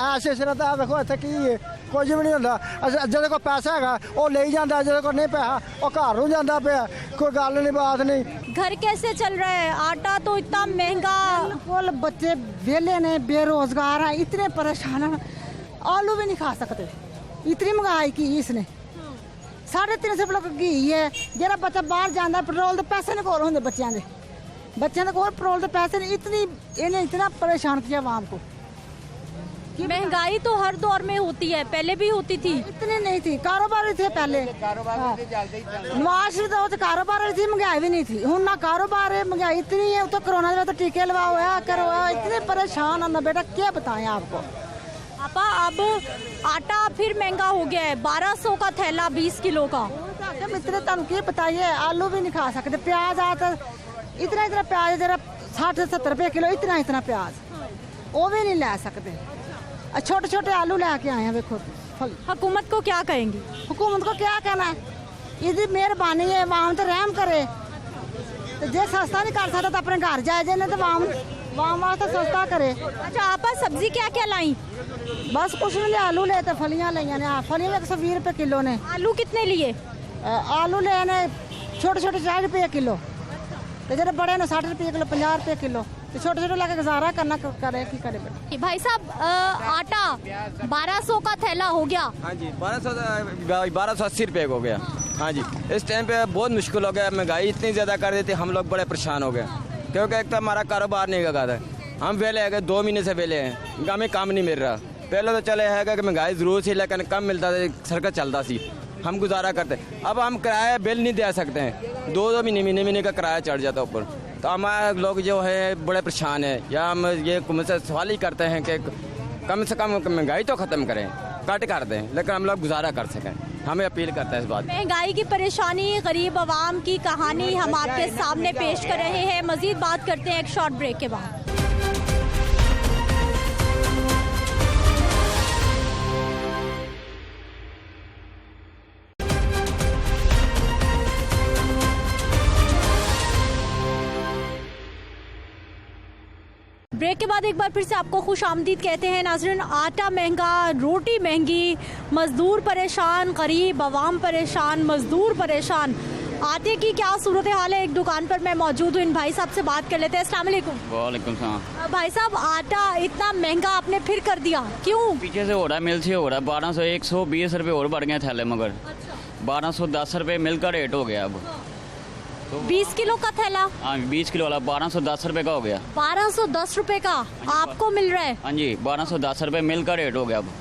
ਐਸੇ ਸਿਰ ਤਾਂ ਵੇਖੋ ਇੱਥੇ ਕੀ ਹੈ, ਕੁਝ ਵੀ ਨਹੀਂ ਹੁੰਦਾ। ਜਿਹਦੇ ਕੋਲ ਪੈਸਾ ਹੈਗਾ ਉਹ ਲਈ ਜਾਂਦਾ, ਜਿਹਦੇ ਕੋਲ ਨਹੀਂ ਪੈਸਾ ਉਹ ਘਰ ਨੂੰ ਜਾਂਦਾ ਪਿਆ। ਕੋਈ ਗੱਲ ਨਹੀਂ, ਬਾत नहीं। घर कैसे चल रहा है? आटा तो इतना महंगा। बिल्कुल बच्चे वेले ने, बेरोजगार हैं, इतने परेशान हैं, आलू भी नहीं खा सकते। इतनी महंगाई की इसने 350 रुपये घी है। जरा बच्चा बाहर जाता पेट्रोल के पैसे नहीं कोल होंगे बच्चों के कोल पेट्रोल के पैसे नहीं। इन्हें इतना परेशान किया आवाम को। महंगाई तो हर दौर में होती है, पहले भी होती थी। इतनी नहीं थी, कारोबार थे पहले। नवाज शरीफ तो कारोबार थी, महंगाई भी नहीं थी। हूँ ना कारोबार है, महंगाई इतनी है। तो कोरोना में तो टीके लवाओ, करवाओ, इतने परेशान है ना बेटा, क्या बताएं आपको। आपा अब आटा फिर महंगा हो गया है, 1200 का थैला 20 किलो का। इतने तुम क्या बताइए, आलू भी नहीं खा सकते। प्याज आता इतना प्याज जरा 60-70 रुपये किलो, इतना प्याज वो भी नहीं ला सकते। छोटे छोटे आलू लेके आए हैं देखो। हुकूमत को क्या कहेंगी? हुकूमत को क्या कहना है, इसकी मेहरबानी है, वाम तो रहम करे। तो जे सस्ता नहीं कर सकता तो अपने घर जाए, जे नहीं तो वाम वास्ते सस्ता करे। अच्छा, आप सब्जी क्या क्या लाई? बस कुछ नहीं, आलू ले तो फलियां लिया ने। फलियां 120 रुपये किलो ने। आलू कितने लिए? आलू ले ने छोटे 40 रुपये किलो, तो जो बड़े ने 60 रुपये किलो, 50 रुपये किलो। तो छोटे छोटे लगे गुजारा करना करे की करे। भाई साहब, आटा 1200 का थैला हो गया। हाँ जी, 1280 रुपये हो गया। हाँ जी, इस टाइम पे बहुत मुश्किल हो गया। महंगाई इतनी ज़्यादा कर देती, हम लोग बड़े परेशान हो गए। क्योंकि एक तो हमारा कारोबार नहीं लगा था, हम वेले है 2 महीने से वेले हैं, हमें काम नहीं मिल रहा। पहले तो चले है कि महंगाई जरूर थी, लेकिन कम मिलता था, सरकार चलता सी, हम गुजारा करते। अब हम किराया बिल नहीं दे सकते हैं, 2 महीने का किराया चढ़ जाता ऊपर। तो हमारे लोग जो है बड़े परेशान है। या हम ये हुकूमत से सवाल ही करते हैं कि कम से कम महंगाई तो ख़त्म करें, कट कर दें, लेकिन हम लोग गुजारा कर सकें। हमें अपील करते हैं इस बात। महंगाई की परेशानी, गरीब आवाम की कहानी हम आपके सामने पेश कर रहे हैं। मजीद बात करते हैं एक शॉर्ट ब्रेक के बाद। ब्रेक के बाद एक बार फिर से आपको खुश आमदीद कहते हैं नाज़रीन। आटा महंगा, रोटी महंगी, मजदूर परेशान, गरीब आवाम परेशान, मजदूर परेशान। आटे की क्या सूरत हाल है? एक दुकान पर मैं मौजूद हूँ, इन भाई साहब से बात कर लेते हैं। अस्सलाम वालेकुम। वालेकुम सलाम। भाई साहब, आटा इतना महंगा आपने फिर कर दिया, क्यों? पीछे से हो रहा है, मिल से हो रहा है। 1200 120 रुपये और बढ़ गए थैले, मगर 1210 रुपये मिल का रेट हो गया अब। तो 20 किलो का थैला? हाँ, 20 किलो वाला 1210 रुपये का हो गया। 1210 रुपये का आपको मिल रहा है? हाँ जी, 1210 रुपये मिल का रेट हो गया अब।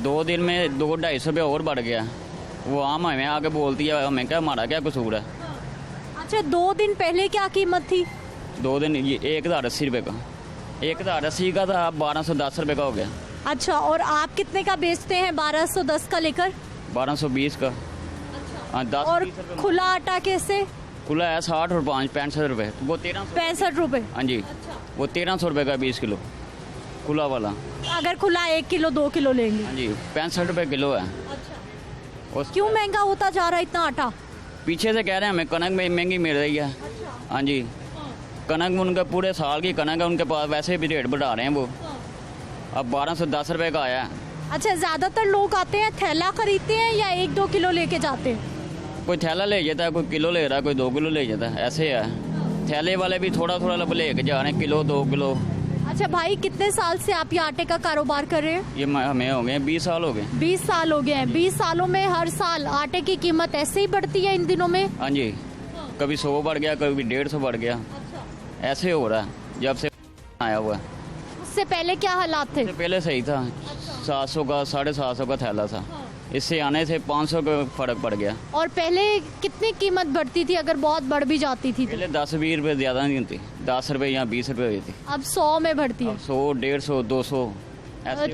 2 दिन में 200-250 रुपये और बढ़ गया। वो आम हमें आके बोलती है, हमें क्या, हमारा क्या कसूर है? अच्छा, 2 दिन पहले क्या कीमत थी? 2 दिन ये 1080 रुपये का, 1080 का था, अब 1210 रुपये का हो गया। अच्छा, और आप कितने का बेचते हैं 1210 का लेकर? 1220 का। हाँ, 10 और खुला आटा कैसे? खुला है 60 और 5 65 रुपये, वो 65 रुपये। हाँ जी, वो 1300 रुपये का 20 किलो खुला वाला। अगर खुला 1 किलो 2 किलो लेंगे? हाँ जी, 65 रुपये किलो है। क्यों महंगा होता जा रहा है इतना आटा? पीछे से कह रहे हैं हमें कनक में महंगी मिल रही है। हाँ जी, कनक उनका पूरे साल की कनक है उनके पास, वैसे भी रेट बढ़ा रहे हैं वो। अब 1210 रुपये का आया है। अच्छा, ज़्यादातर लोग आते हैं थैला खरीदते हैं या 1-2 किलो लेके जाते हैं? कोई थैला ले जाता है, कोई किलो ले रहा है, कोई 2 किलो ले जाता है, ऐसे है। थैले वाले भी थोड़ा थोड़ा लेके जा रहे हैं, किलो 2 किलो। अच्छा भाई, कितने साल से आप ये आटे का कारोबार कर रहे हैं? ये हमें हो गए 20 साल हो गए। 20 साल हो गए हैं। 20 सालों में हर साल आटे की कीमत ऐसे ही बढ़ती है इन दिनों में? हाँ जी, कभी 100 बढ़ गया, कभी 150 बढ़ गया, ऐसे हो रहा है जब से आया हुआ है। उससे पहले क्या हालात थे? पहले सही था, 700 का 750 का थैला था, इससे आने से 500 का फर्क पड़ गया। और पहले कितनी कीमत बढ़ती थी अगर बहुत बढ़ भी जाती थी? पहले 10-20 रुपये ज़्यादा नहीं होती, 10 रुपये या 20 रुपये हुई थी। अब 100 में बढ़ती है? 100, 150, 200।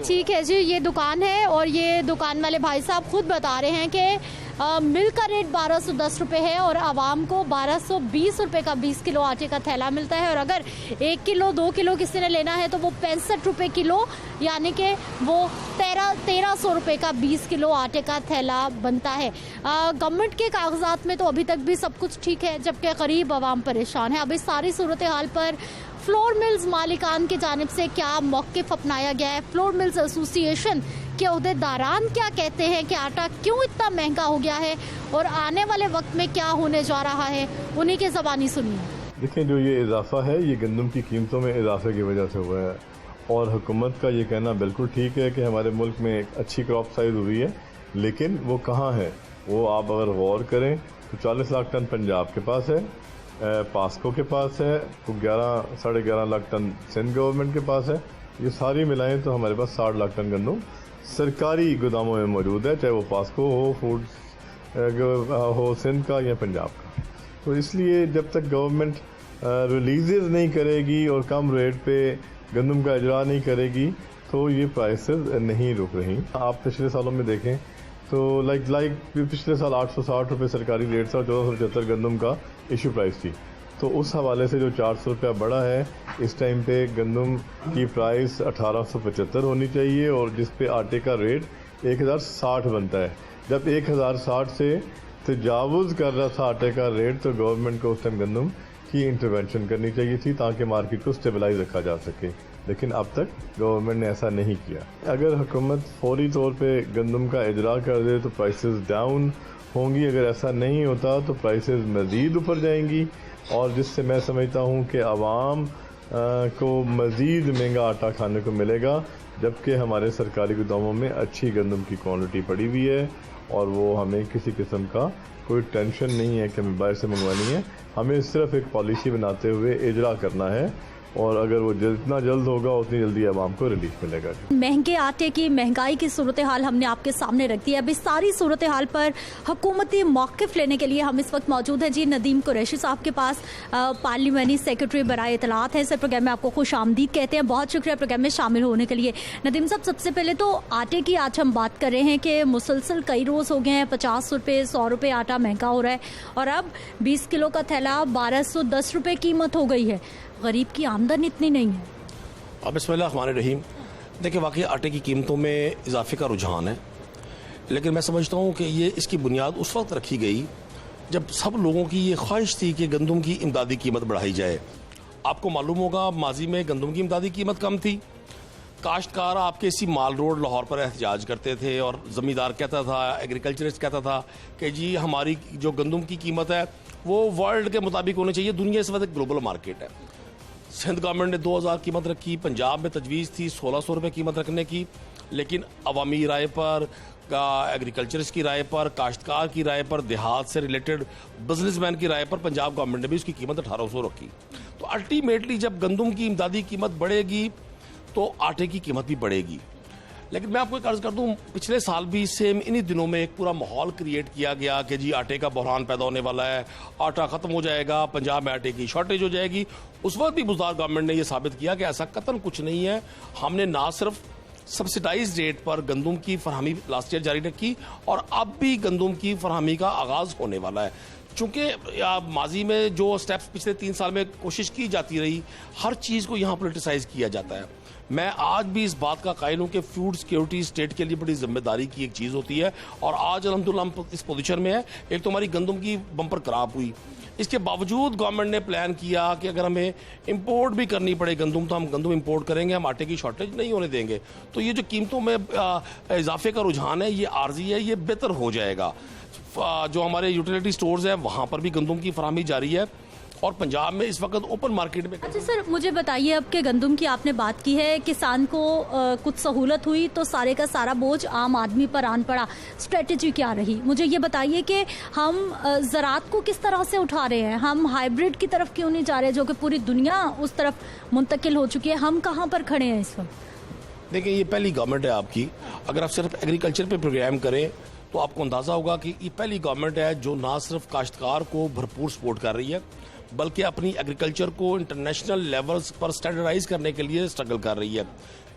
ठीक है जी, ये दुकान है और ये दुकान वाले भाई साहब खुद बता रहे हैं कि मिल का रेट 1210 रुपये है और आवाम को 1220 रुपये का 20 किलो आटे का थैला मिलता है। और अगर 1 किलो 2 किलो किसी ने लेना है तो वो 65 रुपये किलो, यानी कि वो 1300 रुपये का 20 किलो आटे का थैला बनता है। गवर्नमेंट के कागजात में तो अभी तक भी सब कुछ ठीक है, जबकि गरीब आवाम परेशान है। अब इस सारी सूरत हाल पर फ्लोर मिल्स मालिकान की जानिब से क्या मौक़िफ़ अपनाया गया है, फ्लोर मिल्स एसोसिएशन के अहदेदारान क्या कहते हैं कि आटा क्यों इतना महंगा हो गया है और आने वाले वक्त में क्या होने जा रहा है, उन्हीं के ज़बानी सुनिए। देखिए, जो ये इजाफा है ये गंदम की कीमतों में इजाफे की वजह से हुआ है और हुकूमत का ये कहना बिल्कुल ठीक है कि हमारे मुल्क में एक अच्छी क्रॉप साइज़ हुई है, लेकिन वो कहाँ है वो आप अगर गौर करें तो 40 लाख टन पंजाब के पास है, पास्को के पास है, तो 11-11.5 लाख टन सिंध गवर्नमेंट के पास है। ये सारी मिलाएं तो हमारे पास 60 लाख टन गंदम सरकारी गोदामों में मौजूद है, चाहे वो पास्को हो, फूड हो सिंध का या पंजाब का। तो इसलिए जब तक गवर्नमेंट रिलीजेज नहीं करेगी और कम रेट पे गंदम का इजरा नहीं करेगी तो ये प्राइसेस नहीं रुक रही। आप पिछले सालों में देखें तो लाइक पिछले साल 860 रुपये सरकारी रेट था और 1475 गंदम का इशू प्राइस थी। तो उस हवाले से जो 400 रुपया बढ़ा है, इस टाइम पे गंदम की प्राइस 1875 होनी चाहिए और जिस पे आटे का रेट 1060 बनता है। जब 1060 से तजावुज़ कर रहा था आटे का रेट तो गवर्नमेंट को उस टाइम गंदम की इंटरवेंशन करनी चाहिए थी ताकि मार्केट को स्टेबलाइज रखा जा सके, लेकिन अब तक गवर्नमेंट ने ऐसा नहीं किया। अगर हुकूमत फौरी तौर पे गंदम का इजरा कर दे तो प्राइसेस डाउन होंगी, अगर ऐसा नहीं होता तो प्राइसेस मज़ीद ऊपर जाएंगी और जिससे मैं समझता हूँ कि आवाम को मज़ीद महंगा आटा खाने को मिलेगा, जबकि हमारे सरकारी गोदामों में अच्छी गंदम की क्वांटिटी पड़ी हुई है और वो हमें किसी किस्म का कोई टेंशन नहीं है कि हमें बाहर से मंगवानी है। हमें सिर्फ एक पॉलिसी बनाते हुए इजरा करना है और अगर वो जितना जल्द होगा उतनी जल्दी आवाम को रिलीफ मिलेगा। महंगे आटे की, महंगाई की सूरत हाल हमने आपके सामने रख दी है। अब इस सारी सूरत हाल पर हुकूमती मौक़िफ़ लेने के लिए हम इस वक्त मौजूद हैं जी नदीम कुरैशी साहब के पास, पार्लियामानी सेक्रेटरी बराए इत्तलात हैं। सर, प्रोग्राम में आपको खुश आमदीद कहते हैं, बहुत शुक्रिया प्रोग्राम में शामिल होने के लिए। नदीम साहब, सबसे पहले तो आटे की आज हम बात कर रहे हैं कि मुसलसल कई रोज़ हो गए हैं 50 रुपये 100 रुपये आटा महंगा हो रहा है और अब 20 किलो का थैला 1210 रुपये कीमत हो गई है। गरीब की आमदनी इतनी नहीं है। अब बिस्मिल्लाहिर्रहमानिर्रहीम, देखिए वाकई आटे की कीमतों में इजाफे का रुझान है, लेकिन मैं समझता हूँ कि ये इसकी बुनियाद उस वक्त रखी गई जब सब लोगों की ये ख्वाहिश थी कि गंदम की इमदादी कीमत बढ़ाई जाए। आपको मालूम होगा माजी में गंदम की इमदादी कीमत कम थी, काश्तकार आपके इसी माल रोड लाहौर पर एहतजाज करते थे और ज़मींदार कहता था, एग्रीकल्चरिस्ट कहता था कि जी हमारी जो गंदम की कीमत है वो वर्ल्ड के मुताबिक होनी चाहिए, दुनिया इस वक्त ग्लोबल मार्केट है। सिंध गवर्नमेंट ने 2000 कीमत रखी, पंजाब में तजवीज़ थी 1600 रुपये कीमत रखने की, लेकिन अवामी राय पर, एग्रीकल्चरिस्ट की राय पर, काश्तकार की राय पर, देहात से रिलेटेड बिजनेसमैन की राय पर पंजाब गवर्नमेंट ने भी उसकी कीमत 1800 रखी। तो अल्टीमेटली जब गंदम की इमदादी कीमत बढ़ेगी तो आटे की कीमत भी बढ़ेगी। लेकिन मैं आपको एक अर्ज़ कर दूं, पिछले साल भी सेम इन्हीं दिनों में एक पूरा माहौल क्रिएट किया गया कि जी आटे का बहरान पैदा होने वाला है, आटा ख़त्म हो जाएगा, पंजाब में आटे की शॉर्टेज हो जाएगी। उस वक्त भी बुज़दार गवर्नमेंट ने यह साबित किया कि ऐसा कतन कुछ नहीं है। हमने ना सिर्फ सब्सिडाइज रेट पर गंदम की फरहमी लास्ट ईयर जारी रखी और अब भी गंदम की फरहमी का आगाज़ होने वाला है। चूँकि माजी में जो स्टेप्स पिछले 3 साल में कोशिश की जाती रही, हर चीज़ को यहाँ पोलिटिसाइज किया जाता है। मैं आज भी इस बात का कायल हूँ कि फूड सिक्योरिटी स्टेट के लिए बड़ी जिम्मेदारी की एक चीज़ होती है और आज अल्हम्दुलिल्लाह हम इस पोजीशन में है। एक तो हमारी गंदम की बम्पर क्रॉप हुई, इसके बावजूद गवर्नमेंट ने प्लान किया कि अगर हमें इंपोर्ट भी करनी पड़े गंदम तो हम गंदम इंपोर्ट करेंगे, हम आटे की शॉर्टेज नहीं होने देंगे। तो ये जो कीमतों में इजाफे का रुझान है ये आर्जी है, ये बेहतर हो जाएगा। जो हमारे यूटिलिटी स्टोर्स हैं वहाँ पर भी गंदम की फराहमी जारी है और पंजाब में इस वक्त ओपन मार्केट में। अच्छा सर, मुझे बताइए, अब के गंदम की आपने बात की है, किसान को कुछ सहूलत हुई तो सारे का सारा बोझ आम आदमी पर आन पड़ा, स्ट्रेटजी क्या रही? मुझे ये बताइए कि हम ज़राअत को किस तरह से उठा रहे हैं, हम हाइब्रिड की तरफ क्यों नहीं जा रहे जो कि पूरी दुनिया उस तरफ मुंतकिल हो चुकी है, हम कहाँ पर खड़े हैं इस वक्त? देखिए, ये पहली गवर्नमेंट है आपकी, अगर आप सिर्फ एग्रीकल्चर पे प्रोग्राम करें तो आपको अंदाज़ा होगा कि ये पहली गवर्नमेंट है जो ना सिर्फ काश्तकार को भरपूर सपोर्ट कर रही है बल्कि अपनी एग्रीकल्चर को इंटरनेशनल लेवल्स पर स्टैंडर्डाइज करने के लिए स्ट्रगल कर रही है।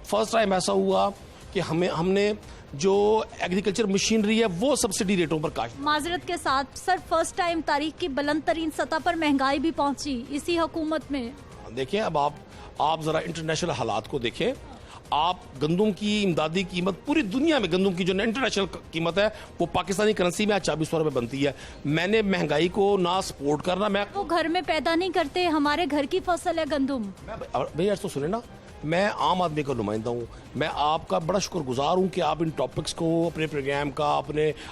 फर्स्ट टाइम ऐसा हुआ कि हमने जो एग्रीकल्चर मशीनरी है वो सब्सिडी रेटों पर काश्त। माजरत के साथ सर, फर्स्ट टाइम तारीख की बुलंद तरीन सतह पर महंगाई भी पहुंची इसी हुकूमत में। देखें, अब आप जरा इंटरनेशनल हालात को देखें। आप गंदम की इमदादी कीमत पूरी दुनिया में, गंदम की जो इंटरनेशनल कीमत है वो पाकिस्तानी करेंसी में 2400 रुपये बनती है। मैंने महंगाई को ना सपोर्ट करना, मैं वो घर में पैदा नहीं करते, हमारे घर की फसल है गंदम। भैया तो सुने ना, मैं आम आदमी का नुमाइंदा हूँ। मैं आपका बड़ा शुक्रगुजार हूँ कि आप इन टॉपिक्स को अपने प्रोग्राम का,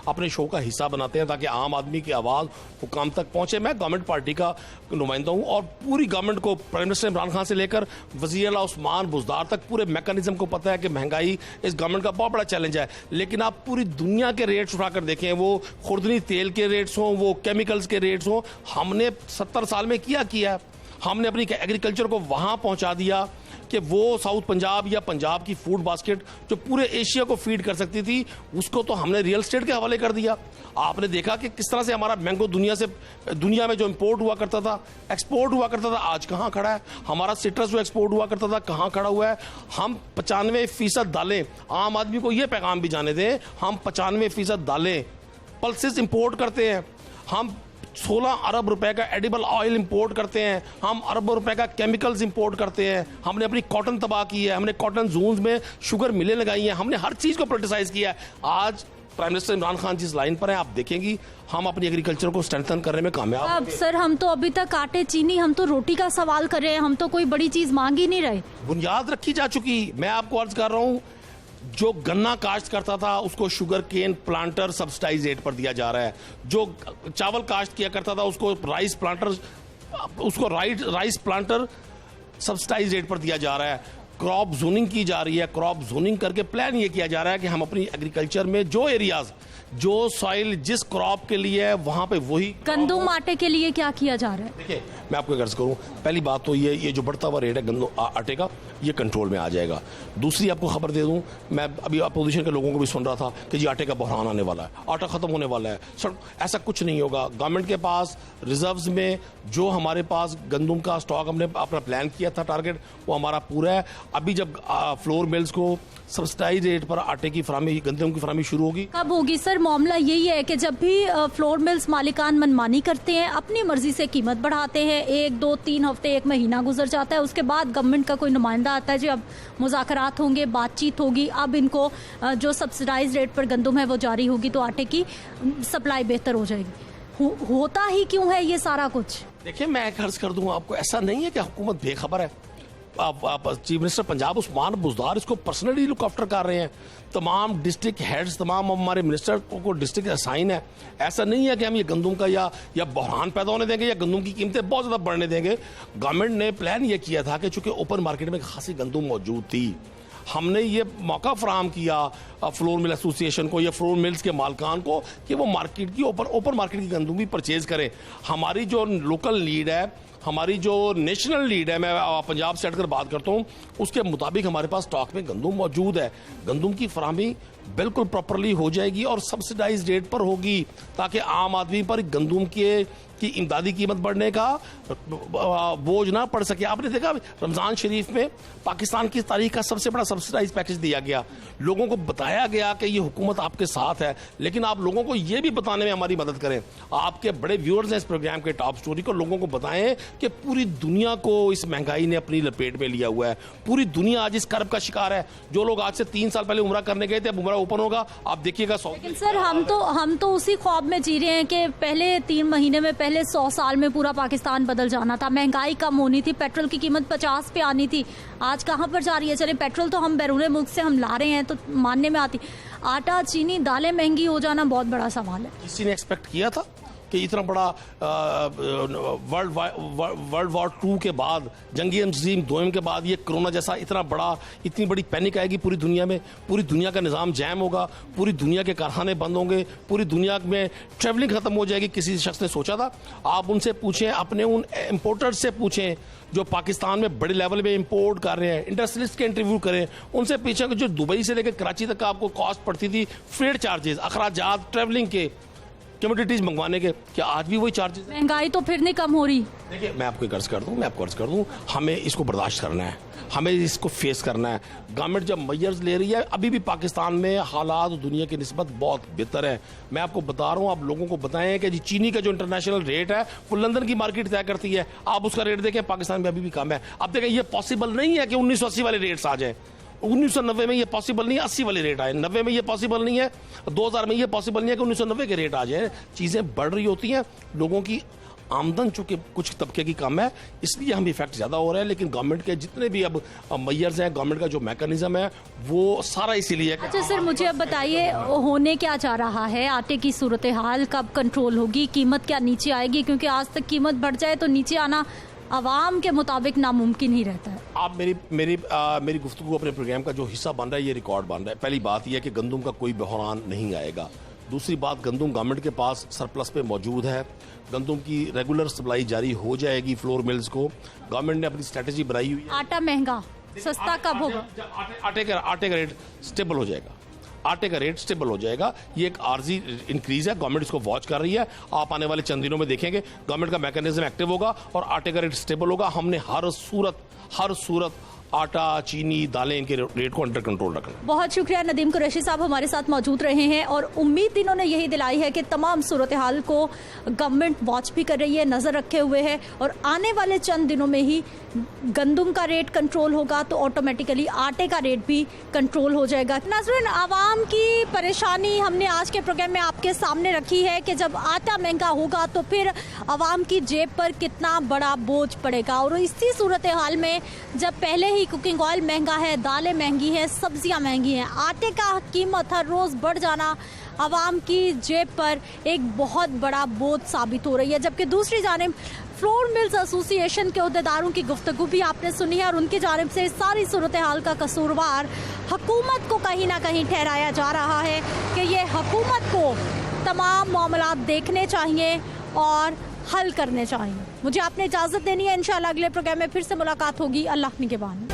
अपने शो का हिस्सा बनाते हैं ताकि आम आदमी की आवाज़ हुकाम तक पहुँचे। मैं गवर्नमेंट पार्टी का नुमाइंदा हूँ और पूरी गवर्नमेंट को, प्राइम मिनिस्टर इमरान खान से लेकर वज़ीर आला उस्मान बुज़दार तक पूरे मैकेनिज्म को पता है कि महंगाई इस गवर्नमेंट का बहुत बड़ा चैलेंज है। लेकिन आप पूरी दुनिया के रेट्स उठाकर देखें, वो खुर्दनी तेल के रेट्स हों, वो केमिकल्स के रेट्स हों, हमने 70 साल में किया हमने अपनी एग्रीकल्चर को वहाँ पहुँचा दिया कि वो साउथ पंजाब या पंजाब की फूड बास्केट जो पूरे एशिया को फीड कर सकती थी, उसको तो हमने रियल एस्टेट के हवाले कर दिया। आपने देखा कि किस तरह से हमारा मैंगो दुनिया में जो इंपोर्ट हुआ करता था, एक्सपोर्ट हुआ करता था, आज कहाँ खड़ा है। हमारा सिट्रस जो एक्सपोर्ट हुआ करता था, कहाँ खड़ा हुआ है। हम 95% दालें, आम आदमी को ये पैगाम भी जाने दें, हम 95% दालें पल्सेस इंपोर्ट करते हैं। हम 16 अरब रुपए का एडिबल ऑयल इंपोर्ट करते हैं। हम अरबों रुपए का केमिकल्स इंपोर्ट करते हैं। हमने अपनी कॉटन तबाह की है, हमने कॉटन जोन्स में शुगर मिलें लगाई हैं, हमने हर चीज़ को पोलिटिसाइज किया है। आज प्राइम मिनिस्टर इमरान खान जिस लाइन पर है, आप देखेंगी हम अपनी एग्रीकल्चर को स्ट्रेंथन करने में कामयाब। अब सर, हम तो अभी तक आटे, चीनी, हम तो रोटी का सवाल कर रहे हैं, हम तो कोई बड़ी चीज मांग ही नहीं रहे। बुनियाद रखी जा चुकी। मैं आपको अर्ज कर रहा हूँ, जो गन्ना काश्त करता था उसको sugarcane planter subsidize rate पर दिया जा रहा है। जो चावल काश्त किया करता था उसको राइस प्लांटर सब्सिडाइज रेट पर दिया जा रहा है। क्रॉप जोनिंग की जा रही है। क्रॉप जोनिंग करके प्लान ये किया जा रहा है कि हम अपनी एग्रीकल्चर में जो एरियाज, जो सॉइल जिस क्रॉप के लिए है वहां पे वही। गंदम आटे के लिए क्या किया जा रहा है? देखिए, मैं आपको अर्ज करूं, पहली बात तो ये जो बढ़ता हुआ रेट है गंदम आटे का, ये कंट्रोल में आ जाएगा। दूसरी आपको खबर दे दूं, मैं अभी अपोजिशन के लोगों को भी सुन रहा था कि जी आटे का बहरान आने वाला है, आटा खत्म होने वाला है। सर, ऐसा कुछ नहीं होगा। गवर्नमेंट के पास रिजर्व्स में जो हमारे पास गंदम का स्टॉक हमने अपना प्लान किया था टारगेट, वो हमारा पूरा है। अभी जब फ्लोर मिल्स को सब्सिडाइज रेट पर आटे की फराहमी, गंदम की फराहमी शुरू होगी। कब होगी सर? मामला यही है कि जब भी फ्लोर मिल्स मालिकान मनमानी करते हैं, अपनी मर्जी से कीमत बढ़ाते हैं, 1, 2, 3 हफ्ते, 1 महीना गुजर जाता है, उसके बाद गवर्नमेंट का कोई नुमाइंदा आता है जी अब मुज़ाकरात होंगे, बातचीत होगी, अब इनको जो सब्सिडाइज रेट पर गंदम है वो जारी होगी तो आटे की सप्लाई बेहतर हो जाएगी। होता ही क्यों है ये सारा कुछ? देखिए, मैं एक अर्ज कर दूं आपको, ऐसा नहीं है कि हुकूमत बेखबर है। आप चीफ मिनिस्टर पंजाब उस्मान बुज़दार इसको पर्सनली लुक आफ्टर कर रहे हैं। तमाम डिस्ट्रिक्ट हेड्स, तमाम हमारे मिनिस्टर को डिस्ट्रिक्ट असाइन है। ऐसा नहीं है कि हम ये गंदम का या बहरान पैदा होने देंगे या गंदम की कीमतें बहुत ज़्यादा बढ़ने देंगे। गवर्नमेंट ने प्लान ये किया था कि चूंकि ओपन मार्केट में खासी गंदम मौजूद थी, हमने ये मौका फराहम किया फ्लोर मिल एसोसिएशन को या फ्लोर मिल्स के मालकान को कि वो मार्केट की ओपन मार्केट की गंदम भी परचेज करें। हमारी जो लोकल लीड है, हमारी जो नेशनल लीड है, मैं पंजाब से हटकर बात करता हूँ, उसके मुताबिक हमारे पास स्टॉक में गंदम मौजूद है। गंदम की फराहमी बिल्कुल प्रॉपरली हो जाएगी और सब्सिडाइज रेट पर होगी ताकि आम आदमी पर गंदम की इमदादी कीमत बढ़ने का बोझ ना पड़ सके। आपने देखा रमज़ान शरीफ में पाकिस्तान की तारीख का सबसे बड़ा सब्सिडाइज पैकेज दिया गया। लोगों को बताया गया कि ये हुकूमत आपके साथ है, लेकिन आप लोगों को ये भी बताने में हमारी मदद करें। आपके बड़े व्यूअर्स हैं इस प्रोग्राम के टॉप स्टोरी को, लोगों को बताएं कि पूरी दुनिया को इस महंगाई ने अपनी लपेट में लिया हुआ है। पूरी दुनिया आज इस कर्ब का शिकार है। जो लोग आज से 3 साल पहले उम्रा करने गए थे, अब उम्रा ओपन होगा, आप देखिएगा। लेकिन सर, हम तो उसी ख्वाब में जी रहे हैं कि पहले 3 महीने में, पहले 100 साल में पूरा पाकिस्तान बदल जाना था, महंगाई कम होनी थी, पेट्रोल की कीमत 50 पे आनी थी। आज कहाँ पर जा रही है? चले, पेट्रोल तो हम बैरून मुल्क से हम ला रहे हैं तो मानने में आती, आटा, चीनी, दालें महंगी हो जाना बहुत बड़ा सवाल है। किसी ने एक्सपेक्ट किया था कि इतना बड़ा वर्ल्ड वॉर 2 के बाद, जंगी अज़ीम 2 के बाद ये कोरोना जैसा इतनी बड़ी पैनिक आएगी पूरी दुनिया में? पूरी दुनिया का निज़ाम जैम होगा, पूरी दुनिया के कारखाने बंद होंगे, पूरी दुनिया में ट्रैवलिंग खत्म हो जाएगी। किसी शख्स ने सोचा था? आप उनसे पूछें, अपने उन इम्पोर्टर्स से पूछें जो पाकिस्तान में बड़े लेवल पे इंपोर्ट कर रहे हैं, इंडस्ट्रियलिस्ट के इंटरव्यू करें, उनसे पूछें कि जो दुबई से लेकर कराची तक आपको कॉस्ट पड़ती थी, फ्रेट चार्जेस, अखराजात ट्रैवलिंग के कमोडिटीज मंगवाने के, क्या आज भी वही चार्जेस? महंगाई तो फिर नहीं कम हो रही। देखिए मैं आपको कर्ज कर दूं, हमें इसको बर्दाश्त करना है, हमें इसको फेस करना है। गवर्नमेंट जब मेजर्स ले रही है, अभी भी पाकिस्तान में हालात दुनिया की निस्बत बहुत बेहतर है। मैं आपको बता रहा हूँ, आप लोगों को बताएं कि जी चीनी का जो इंटरनेशनल रेट है वो लंदन की मार्केट तय करती है, आप उसका रेट देखें, पाकिस्तान में अभी भी कम है। अब देखें ये पॉसिबल नहीं है कि 1980 वाले रेट्स आ जाए, 1990 में ये पॉसिबल नहीं है 80 वाले रेट आए, 90 में ये पॉसिबल नहीं है, 2000 में ये पॉसिबल नहीं है कि 1990 के रेट आ जाए। चीजें बढ़ रही होती हैं, लोगों की आमदन चूंकि कुछ तबके की कम है, इसलिए हम इफेक्ट ज्यादा हो रहा है। लेकिन गवर्नमेंट के जितने भी अब मेजर्स हैं, गवर्नमेंट का जो मैकेनिज्म है वो सारा इसीलिए। अच्छा सर, मुझे अब बताइए होने क्या जा रहा है, आटे की सूरत हाल कब कंट्रोल होगी, कीमत क्या नीचे आएगी? क्योंकि आज तक कीमत बढ़ जाए तो नीचे आना आवाम के मुताबिक नामुमकिन ही रहता है। आप मेरी गुफ्तगू अपने प्रोग्राम का जो हिस्सा बन रहा है, ये रिकॉर्ड बन रहा है। पहली बात यह है कि गंदम का कोई बहरान नहीं आएगा। दूसरी बात, गंदम गवर्नमेंट के पास सरप्लस पे मौजूद है, गंदम की रेगुलर सप्लाई जारी हो जाएगी फ्लोर मिल्स को। गवर्नमेंट ने अपनी स्ट्रेटेजी बनाई हुई है। आटा महंगा सस्ता कब होगा? आटे का रेट स्टेबल हो जाएगा, आटे का रेट स्टेबल हो जाएगा। ये एक आर्जी इंक्रीज है, गवर्नमेंट इसको वॉच कर रही है। आप आने वाले चंद दिनों में देखेंगे गवर्नमेंट का मैकेनिज्म एक्टिव होगा और आटे का रेट स्टेबल होगा। हमने हर सूरत आटा, चीनी, दालें, इनके रेट को अंडर कंट्रोल रखना। बहुत शुक्रिया नदीम कुरैशी साहब हमारे साथ मौजूद रहे हैं और उम्मीद इन्होंने यही दिलाई है कि तमाम सूरत हाल को गवर्नमेंट वॉच भी कर रही है, नजर रखे हुए है और आने वाले चंद दिनों में ही गंदम का रेट कंट्रोल होगा तो ऑटोमेटिकली आटे का रेट भी कंट्रोल हो जाएगा। नाज़रीन, आवाम की परेशानी हमने आज के प्रोग्राम में आपके सामने रखी है कि जब आटा महंगा होगा तो फिर आवाम की जेब पर कितना बड़ा बोझ पड़ेगा। और इसी सूरत हाल में जब पहले ही कुकिंग ऑयल महंगा है, दालें महंगी हैं, सब्जियां महंगी हैं, आटे का कीमत हर रोज़ बढ़ जाना आवाम की जेब पर एक बहुत बड़ा बोझ साबित हो रही है। जबकि दूसरी जानिब फ्लोर मिल्स एसोसिएशन के अहदेदारों की गुफ्तगू भी आपने सुनी है और उनकी जानिब से सारी सूरत हाल का कसूरवार हुकूमत को कहीं ना कहीं ठहराया जा रहा है कि ये हुकूमत को तमाम मामलात देखने चाहिए और हल करने चाहिए। मुझे आपने इजाज़त देनी है, इंशाल्लाह अगले प्रोग्राम में फिर से मुलाकात होगी। अल्लाह निगहबान।